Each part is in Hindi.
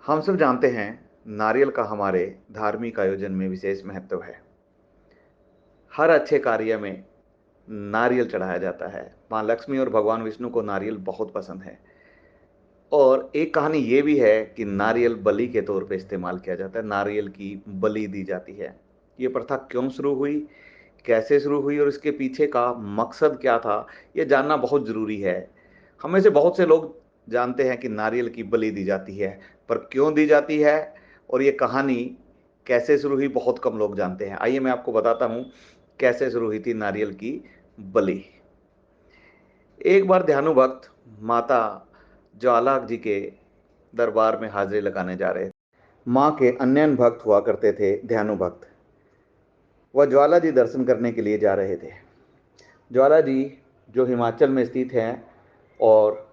हम सब जानते हैं नारियल का हमारे धार्मिक आयोजन में विशेष महत्व है। हर अच्छे कार्य में नारियल चढ़ाया जाता है। माँ लक्ष्मी और भगवान विष्णु को नारियल बहुत पसंद है। और एक कहानी ये भी है कि नारियल बलि के तौर पे इस्तेमाल किया जाता है, नारियल की बलि दी जाती है। ये प्रथा क्यों शुरू हुई, कैसे शुरू हुई और इसके पीछे का मकसद क्या था, ये जानना बहुत ज़रूरी है। हम में से बहुत से लोग जानते हैं कि नारियल की बलि दी जाती है, पर क्यों दी जाती है और ये कहानी कैसे शुरू हुई बहुत कम लोग जानते हैं। आइए मैं आपको बताता हूँ कैसे शुरू हुई थी नारियल की बलि। एक बार ध्यानु भक्त माता ज्वाला जी के दरबार में हाजिरी लगाने जा रहे थे। माँ के अन्य भक्त हुआ करते थे ध्यानु भक्त। वह ज्वाला जी दर्शन करने के लिए जा रहे थे। ज्वाला जी जो हिमाचल में स्थित हैं और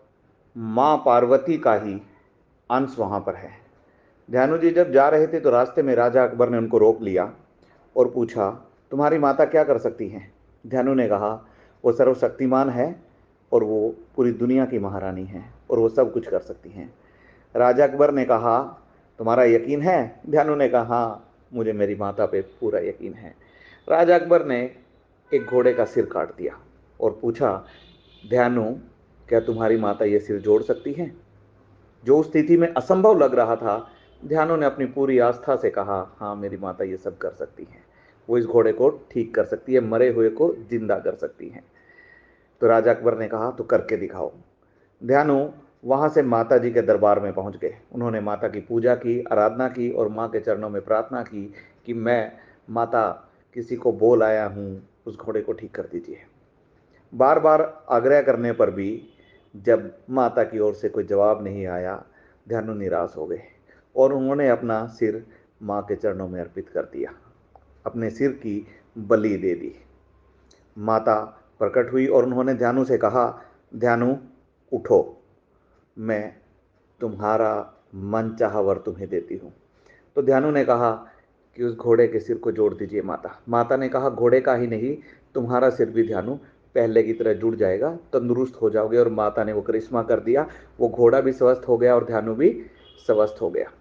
माँ पार्वती का ही अंश वहाँ पर है। ध्यानु जी जब जा रहे थे तो रास्ते में राजा अकबर ने उनको रोक लिया और पूछा, तुम्हारी माता क्या कर सकती हैं? ध्यानु ने कहा, वो सर्वशक्तिमान है और वो पूरी दुनिया की महारानी है और वो सब कुछ कर सकती हैं। राजा अकबर ने कहा, तुम्हारा यकीन है? ध्यानु ने कहा, हाँ, मुझे मेरी माता पे पूरा यकीन है। राजा अकबर ने एक घोड़े का सिर काट दिया और पूछा, ध्यानु, क्या तुम्हारी माता ये सिर जोड़ सकती हैं? जो उस स्थिति में असंभव लग रहा था, ध्यानु ने अपनी पूरी आस्था से कहा, हाँ, मेरी माता ये सब कर सकती हैं। वो इस घोड़े को ठीक कर सकती है, मरे हुए को जिंदा कर सकती हैं। तो राजा अकबर ने कहा, तो करके दिखाओ। ध्यानु वहां से माता जी के दरबार में पहुंच गए। उन्होंने माता की पूजा की, आराधना की और माँ के चरणों में प्रार्थना की कि मैं माता किसी को बोल आया हूँ, उस घोड़े को ठीक कर दीजिए। बार बार आग्रह करने पर भी जब माता की ओर से कोई जवाब नहीं आया, ध्यानु निराश हो गए और उन्होंने अपना सिर माँ के चरणों में अर्पित कर दिया, अपने सिर की बलि दे दी। माता प्रकट हुई और उन्होंने ध्यानु से कहा, ध्यानु, उठो, मैं तुम्हारा मनचाहा वर तुम्हें देती हूँ। तो ध्यानु ने कहा कि उस घोड़े के सिर को जोड़ दीजिए माता। माता ने कहा, घोड़े का ही नहीं, तुम्हारा सिर भी ध्यानु पहले की तरह जुड़ जाएगा, तंदुरुस्त हो जाओगे। और माता ने वो करिश्मा कर दिया, वो घोड़ा भी स्वस्थ हो गया और ध्यानु भी स्वस्थ हो गया।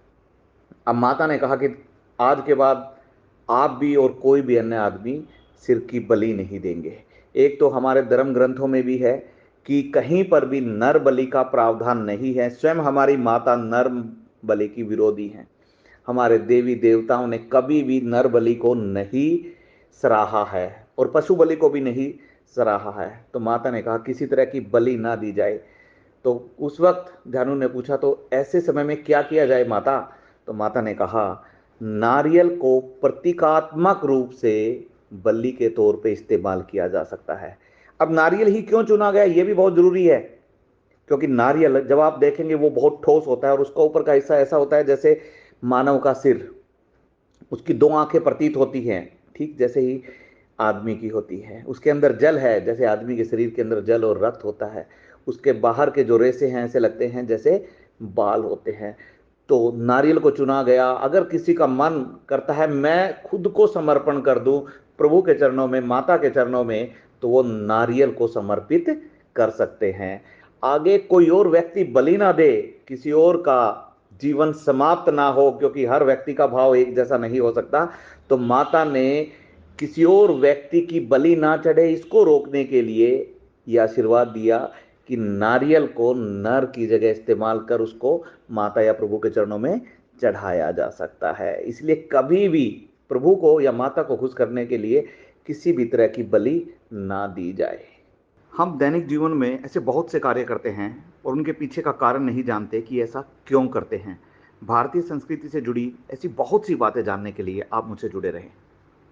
अब माता ने कहा कि आज के बाद आप भी और कोई भी अन्य आदमी सिर की बलि नहीं देंगे। एक तो हमारे धर्म ग्रंथों में भी है कि कहीं पर भी नर बलि का प्रावधान नहीं है। स्वयं हमारी माता नर बलि की विरोधी हैं। हमारे देवी देवताओं ने कभी भी नर बलि को नहीं सराहा है और पशु बलि को भी नहीं सराहा है। तो माता ने कहा किसी तरह की बलि ना दी जाए। तो उस वक्त ध्यानु ने पूछा, तो ऐसे समय में क्या किया जाए माता? तो माता ने कहा, नारियल को प्रतीकात्मक रूप से बलि के तौर पे इस्तेमाल किया जा सकता है। अब नारियल ही क्यों चुना गया, ये भी बहुत जरूरी है, क्योंकि नारियल जब आप देखेंगे वो बहुत ठोस होता है और उसका ऊपर का हिस्सा ऐसा होता है जैसे मानव का सिर, उसकी दो आंखें प्रतीत होती हैं, ठीक जैसे ही आदमी की होती है। उसके अंदर जल है, जैसे आदमी के शरीर के अंदर जल और रक्त होता है। उसके बाहर के जो रेसे हैं ऐसे लगते हैं जैसे बाल होते हैं। तो नारियल को चुना गया। अगर किसी का मन करता है मैं खुद को समर्पण कर दूं प्रभु के चरणों में, माता के चरणों में, तो वो नारियल को समर्पित कर सकते हैं। आगे कोई और व्यक्ति बलि ना दे, किसी और का जीवन समाप्त ना हो, क्योंकि हर व्यक्ति का भाव एक जैसा नहीं हो सकता। तो माता ने किसी और व्यक्ति की बलि ना चढ़े, इसको रोकने के लिए यह आशीर्वाद दिया कि नारियल को नर की जगह इस्तेमाल कर उसको माता या प्रभु के चरणों में चढ़ाया जा सकता है। इसलिए कभी भी प्रभु को या माता को खुश करने के लिए किसी भी तरह की बलि ना दी जाए। हम दैनिक जीवन में ऐसे बहुत से कार्य करते हैं और उनके पीछे का कारण नहीं जानते कि ऐसा क्यों करते हैं। भारतीय संस्कृति से जुड़ी ऐसी बहुत सी बातें जानने के लिए आप मुझसे जुड़े रहें।